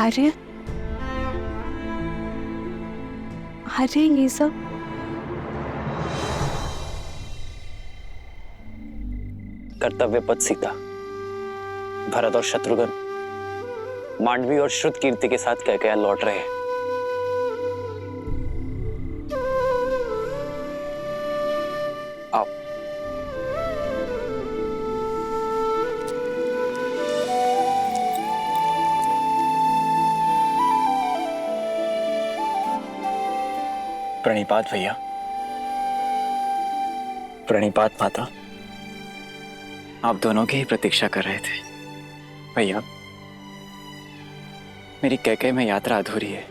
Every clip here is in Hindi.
आर्य, आर्य ये सब कर्तव्य पथ सीता, भरत और शत्रुघ्न मांडवी और श्रुत कीर्ति के साथ कैकेयी लौट रहे हैं। आओ। प्रणिपात भैया, प्रणिपात माता। आप दोनों की ही प्रतीक्षा कर रहे थे भैया। मेरी कैकेयी में यात्रा अधूरी है,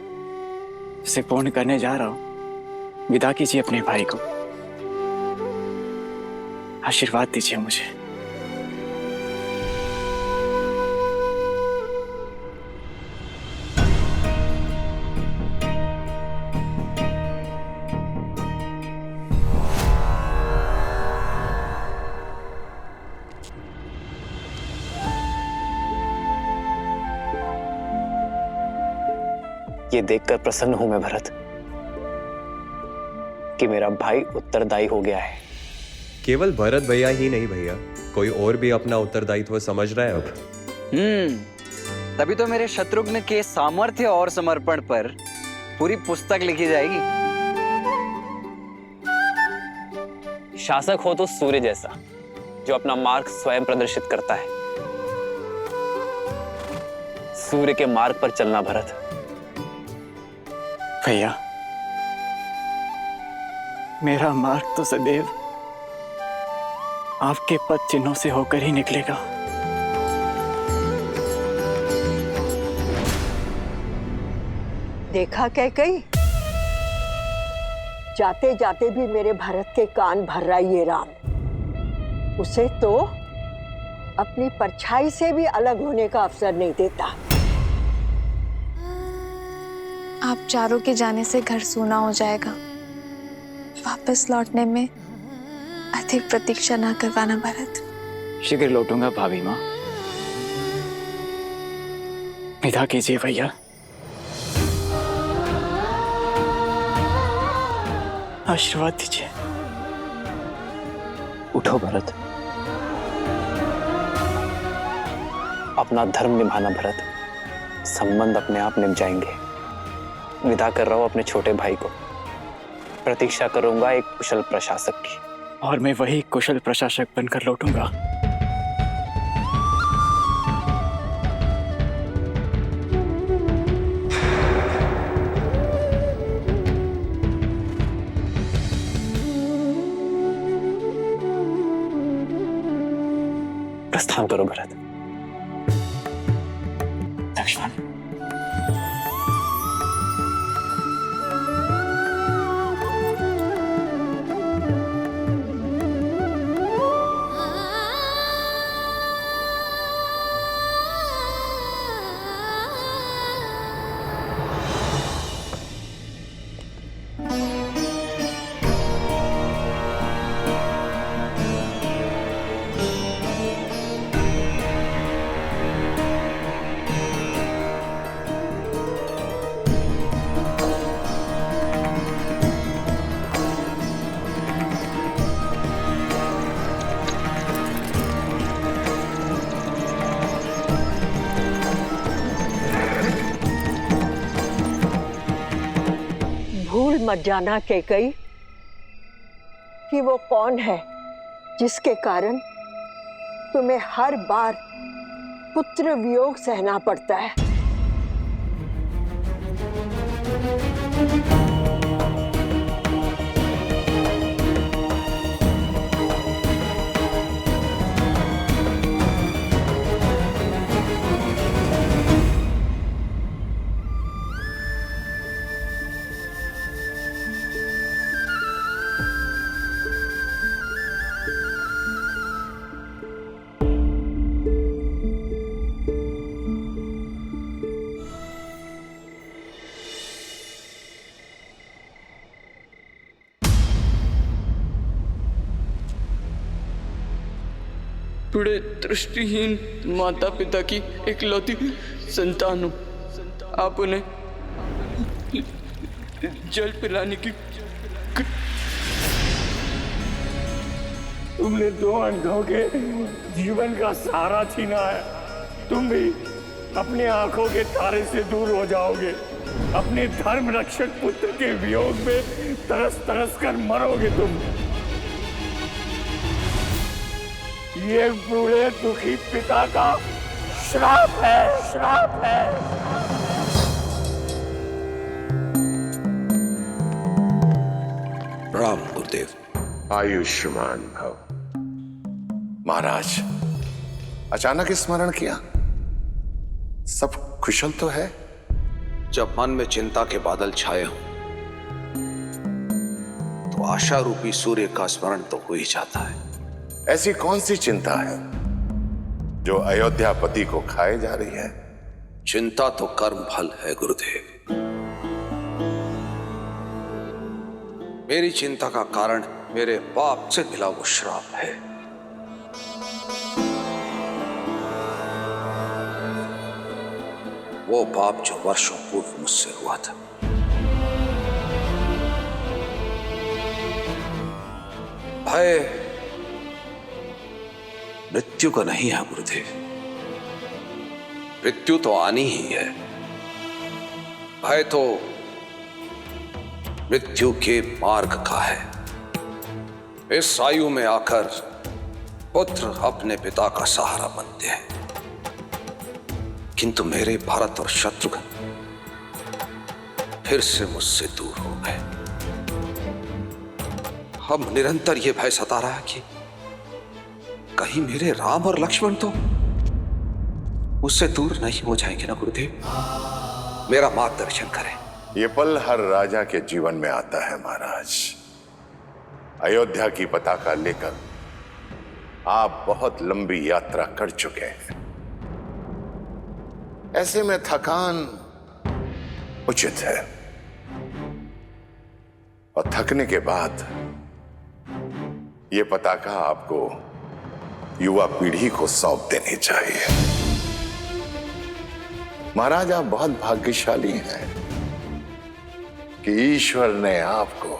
उसे पूर्ण करने जा रहा हूं। विदा कीजिए अपने भाई को, आशीर्वाद दीजिए मुझे। ये देखकर प्रसन्न हूं मैं भरत कि मेरा भाई उत्तरदायी हो गया है। केवल भरत भैया ही नहीं भैया, कोई और भी अपना उत्तरदायित्व समझ रहा है अब। तभी तो मेरे शत्रुघ्न के सामर्थ्य और समर्पण पर पूरी पुस्तक लिखी जाएगी। शासक हो तो सूर्य जैसा, जो अपना मार्ग स्वयं प्रदर्शित करता है। सूर्य के मार्ग पर चलना भरत। भैया, मेरा मार्ग तो सदैव आपके पद चिन्हों से होकर ही निकलेगा। देखा कैकेयी, जाते जाते भी मेरे भरत के कान भर रहा ये राम। उसे तो अपनी परछाई से भी अलग होने का अवसर नहीं देता। आप चारों के जाने से घर सूना हो जाएगा। वापस लौटने में अधिक प्रतीक्षा ना करवाना भरत। शीघ्र लौटूंगा भाभी माँ। विदा कीजिए भैया। आशीर्वाद दीजिए। उठो भरत, अपना धर्म निभाना भरत। संबंध अपने आप निभ जाएंगे। विदा कर रहा हूं अपने छोटे भाई को। प्रतीक्षा करूंगा एक कुशल प्रशासक की। और मैं वही कुशल प्रशासक बनकर लौटूंगा। प्रस्थान करो भरत। लक्ष्मण, भूल मत जाना कैकेयी कि वो कौन है जिसके कारण तुम्हें हर बार पुत्र वियोग सहना पड़ता है। बड़े दृष्टिहीन माता पिता की इकलौती संतान हूं। आप उन्हें जल पिलाने की तुमने 2 अंधों के जीवन का सहारा छीना है। तुम भी अपनी आंखों के तारे से दूर हो जाओगे। अपने धर्म रक्षक पुत्र के वियोग में तरस तरस कर मरोगे तुम। ये बूढ़े दुखी पिता का श्राप है, श्राप है। राम गुरुदेव। आयुष्मान भव। महाराज, अचानक स्मरण किया? सब कुशल तो है? जब मन में चिंता के बादल छाए हों तो आशा रूपी सूर्य का स्मरण तो हो ही जाता है। ऐसी कौन सी चिंता है जो अयोध्यापति को खाए जा रही है? चिंता तो कर्म फल है गुरुदेव। मेरी चिंता का कारण मेरे पाप से मिला वो श्राप है। वो पाप जो वर्षों पूर्व मुझसे हुआ था। भय मृत्यु का नहीं है गुरुदेव। मृत्यु तो आनी ही है। भय तो मृत्यु के मार्ग का है। इस आयु में आकर पुत्र अपने पिता का सहारा बनते हैं, किंतु मेरे भरत और शत्रुघ्न फिर से मुझसे दूर हो गए। अब निरंतर यह भय सता रहा है कि कहीं मेरे राम और लक्ष्मण तो मुझसे दूर नहीं हो जाएंगे ना गुरुदेव। मेरा मार्गदर्शन करें। ये पल हर राजा के जीवन में आता है महाराज। अयोध्या की पताका लेकर आप बहुत लंबी यात्रा कर चुके हैं। ऐसे में थकान उचित है, और थकने के बाद यह पताका आपको युवा पीढ़ी को सौंप देनी चाहिए। महाराज, आप बहुत भाग्यशाली हैं कि ईश्वर ने आपको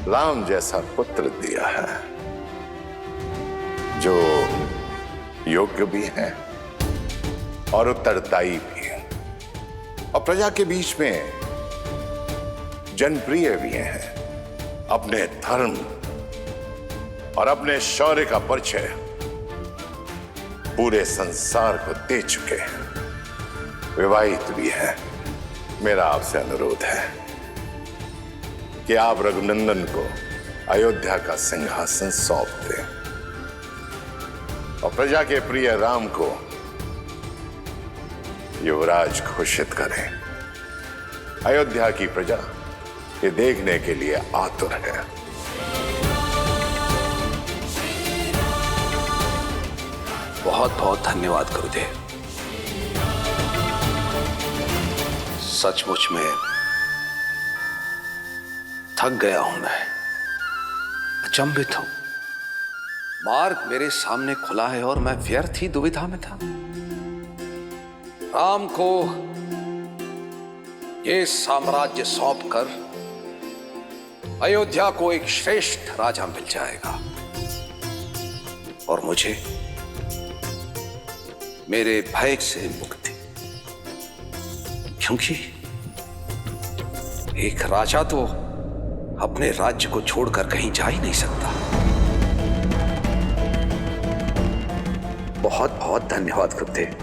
राम जैसा पुत्र दिया है, जो योग्य भी है और उत्तरदायी भी है, और प्रजा के बीच में जनप्रिय भी हैं। अपने धर्म और अपने शौर्य का परिचय पूरे संसार को दे चुके हैं। विवाहित भी हैं। मेरा आपसे अनुरोध है कि आप रघुनंदन को अयोध्या का सिंहासन सौंप दें और प्रजा के प्रिय राम को युवराज घोषित करें। अयोध्या की प्रजा ये देखने के लिए आतुर है। बहुत बहुत धन्यवाद गुरुदेव। सचमुच में थक गया हूं मैं, अचंभित हूं। मार्ग मेरे सामने खुला है और मैं व्यर्थ ही दुविधा में था। राम को ये साम्राज्य सौंपकर अयोध्या को एक श्रेष्ठ राजा मिल जाएगा और मुझे मेरे भय से मुक्ति, क्योंकि एक राजा तो अपने राज्य को छोड़कर कहीं जा ही नहीं सकता। बहुत बहुत धन्यवाद गुरुदेव,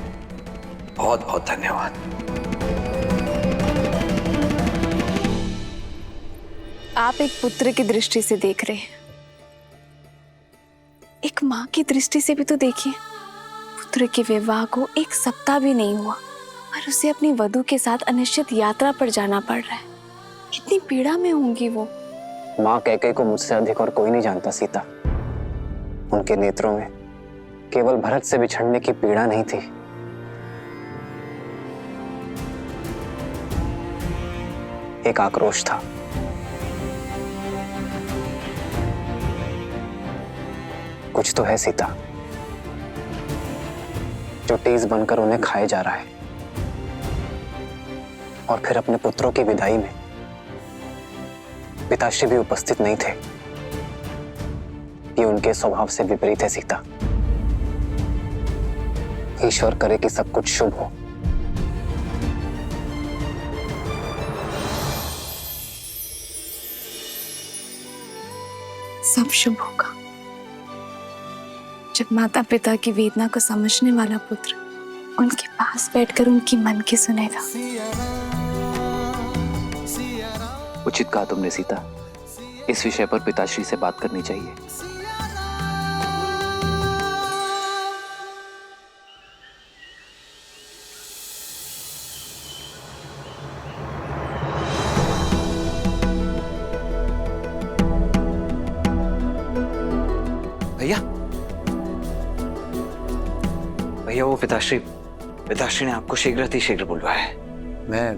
बहुत बहुत धन्यवाद। आप एक पुत्र की दृष्टि से देख रहे हैं, एक माँ की दृष्टि से भी तो देखिए। पुत्र के विवाह को 1 सप्ताह भी नहीं हुआ और उसे अपनी वधू के साथ अनिश्चित यात्रा पर जाना पड़ रहा है। कितनी पीड़ा में होंगी वो। माँ कैकेयी को मुझसे अधिक और कोई नहीं जानता सीता। उनके नेत्रों में केवल भरत से बिछड़ने की पीड़ा नहीं थी, एक आक्रोश था। कुछ तो है सीता जो तेज बनकर उन्हें खाए जा रहा है। और फिर अपने पुत्रों की विदाई में पिताश्री भी उपस्थित नहीं थे। ये उनके स्वभाव से विपरीत है सीता। ईश्वर करे कि सब कुछ शुभ हो। सब शुभ होगा जब माता पिता की वेदना को समझने वाला पुत्र उनके पास बैठकर उनकी मन की सुनेगा। उचित कहा तुमने सीता। इस विषय पर पिताश्री से बात करनी चाहिए। भैया भैया, वो पिताश्री ने आपको शीघ्र बुलवाया है। मैं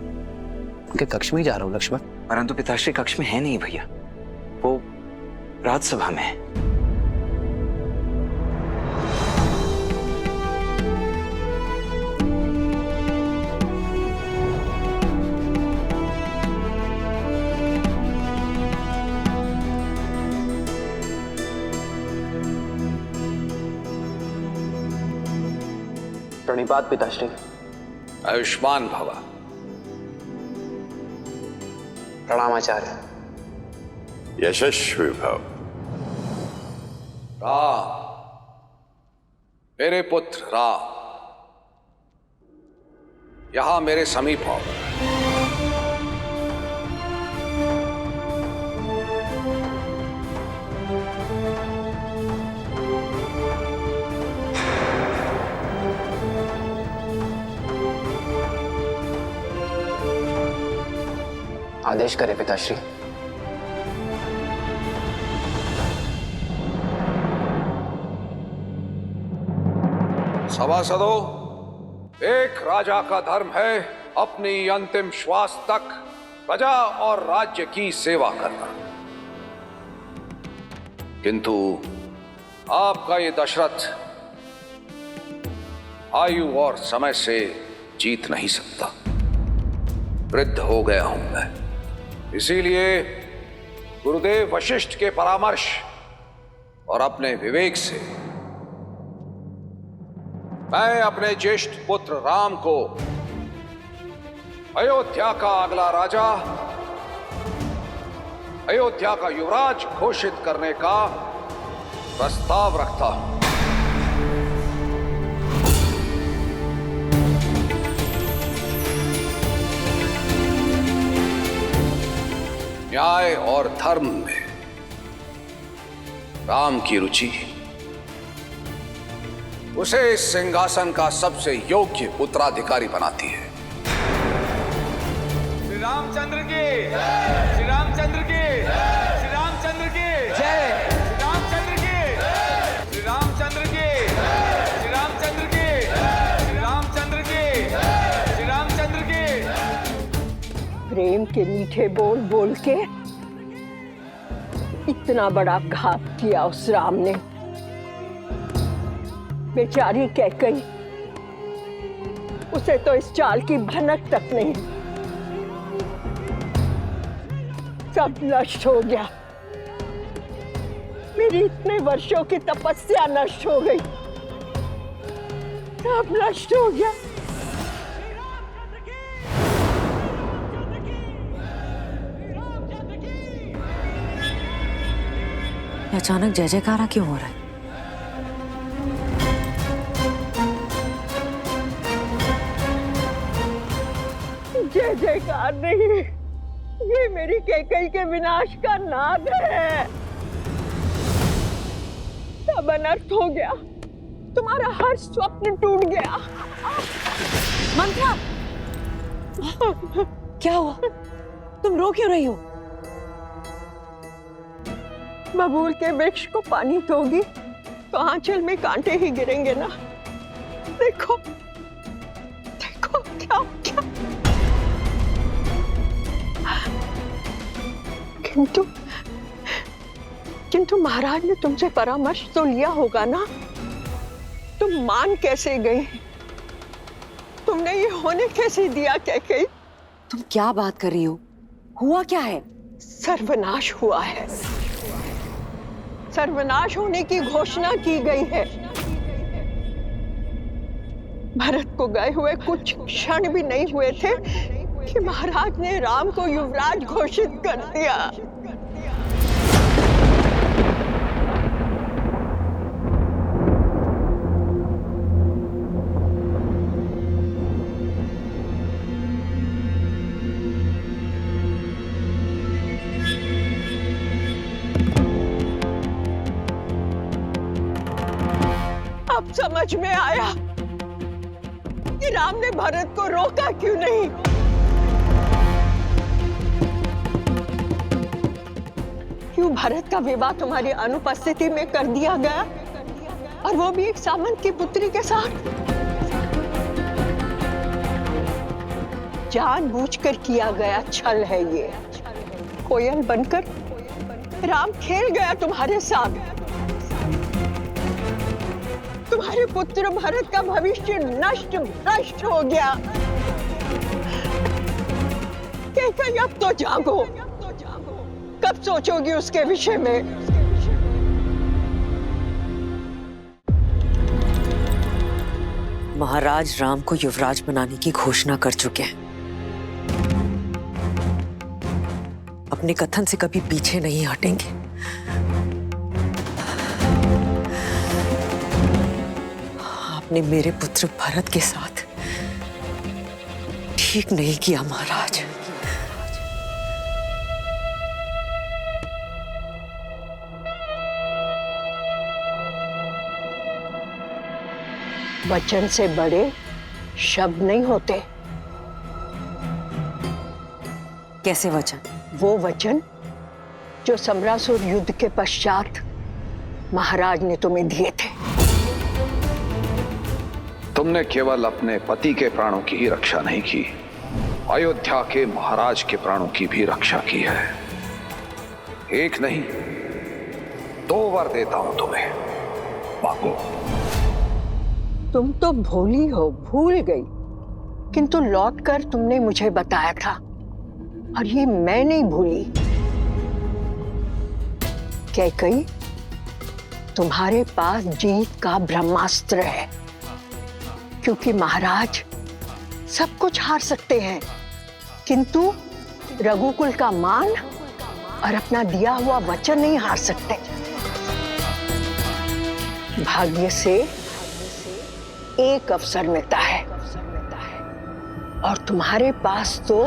उनके कक्ष में ही जा रहा हूँ लक्ष्मण। परंतु पिताश्री कक्ष में है नहीं भैया, वो राजसभा में है। प्रणिपात पिताश्री। आयुष्मान भवा। प्रणाम आचार्य। यशस्वी भव। राम, मेरे पुत्र राम, यहां मेरे समीप हो। आदेश करे पिताश्री। सभासदों, एक राजा का धर्म है अपनी अंतिम श्वास तक प्रजा और राज्य की सेवा करना। किंतु आपका ये दशरथ आयु और समय से जीत नहीं सकता। वृद्ध हो गया हूं मैं। इसीलिए गुरुदेव वशिष्ठ के परामर्श और अपने विवेक से मैं अपने ज्येष्ठ पुत्र राम को अयोध्या का अगला राजा, अयोध्या का युवराज घोषित करने का प्रस्ताव रखता हूं। न्याय और धर्म में राम की रुचि उसे इस सिंहासन का सबसे योग्य उत्तराधिकारी बनाती है। श्री रामचंद्र की, श्री रामचंद्र की, श्री रामचंद्र की जय, श्री रामचंद्र की, श्री रामचंद्र की, श्री रामचंद्र की, श्री रामचंद्र की, श्री रामचंद्र की। प्रेम के मीठे बोल बोल के इतना बड़ा घात किया उस राम ने। बेचारी कैकेयी, उसे तो इस चाल की भनक तक नहीं। सब नष्ट हो गया। मेरी इतने वर्षों की तपस्या नष्ट हो गई। सब नष्ट हो गया। अचानक जय जयकारा क्यों हो रहा है? जय जयकार नहीं, ये मेरी कैकेयी के विनाश का नाद है। सब अनर्थ हो गया। तुम्हारा हर स्वप्न टूट गया। मंत्रा, क्या हुआ? तुम रो क्यों रही हो? बबूल के वृक्ष को पानी दोगी तो आंचल में कांटे ही गिरेंगे ना। देखो देखो क्या क्या। किंतु महाराज ने तुमसे परामर्श तो लिया होगा ना। तुम मान कैसे गई? तुमने ये होने कैसे दिया कैकेयी? तुम क्या बात कर रही हो? हुआ क्या है? सर्वनाश हुआ है। सर्वनाश होने की घोषणा की गई है। भरत को गए हुए कुछ क्षण भी नहीं हुए थे कि महाराज ने राम को युवराज घोषित कर दिया। अब समझ में आया कि राम ने भरत को रोका क्यों नहीं। क्यों भरत का विवाह तुम्हारी अनुपस्थिति में कर दिया गया, और वो भी एक सामंत की पुत्री के साथ। जानबूझकर किया गया छल है ये। कोयल बनकर राम खेल गया तुम्हारे साथ। तुम्हारे पुत्र भरत का भविष्य नष्ट भ्रष्ट हो गया। केकई, अब तो जागो। कब सोचोगी उसके विषय में? महाराज राम को युवराज बनाने की घोषणा कर चुके हैं। अपने कथन से कभी पीछे नहीं हटेंगे। आपने मेरे पुत्र भरत के साथ ठीक नहीं किया महाराज। वचन से बड़े शब्द नहीं होते। कैसे वचन? वो वचन जो समरासुर युद्ध के पश्चात महाराज ने तुम्हें दिए थे। तुमने केवल अपने पति के प्राणों की ही रक्षा नहीं की, अयोध्या के महाराज के प्राणों की भी रक्षा की है। एक नहीं, 2 वर देता हूं तुम्हें, मांगो। तुम तो भोली हो, भूल गई। किंतु लौटकर तुमने मुझे बताया था, और ये मैं नहीं भूली। कैकई, तुम्हारे पास जीत का ब्रह्मास्त्र है, क्योंकि महाराज सब कुछ हार सकते हैं, किंतु रघुकुल का मान और अपना दिया हुआ वचन नहीं हार सकते। भाग्य से एक अवसर मिलता है, और तुम्हारे पास तो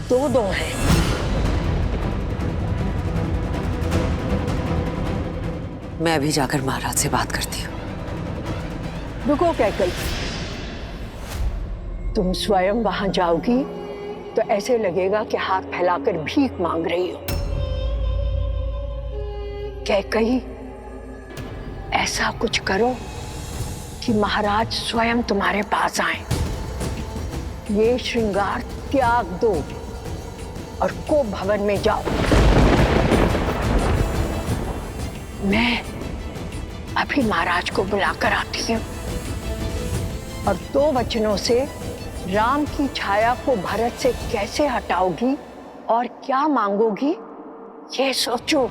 2 हैं। मैं अभी जाकर महाराज से बात करती हूँ। रुको कैकई, तुम स्वयं वहां जाओगी तो ऐसे लगेगा कि हाथ फैलाकर भीख मांग रही हो। कैकई, ऐसा कुछ करो कि महाराज स्वयं तुम्हारे पास आए। ये श्रृंगार त्याग दो और कोप भवन में जाओ। मैं अभी महाराज को बुलाकर आती हूँ, और 2 वचनों से राम की छाया को भरत से कैसे हटाओगी और क्या मांगोगी, ये सोचो।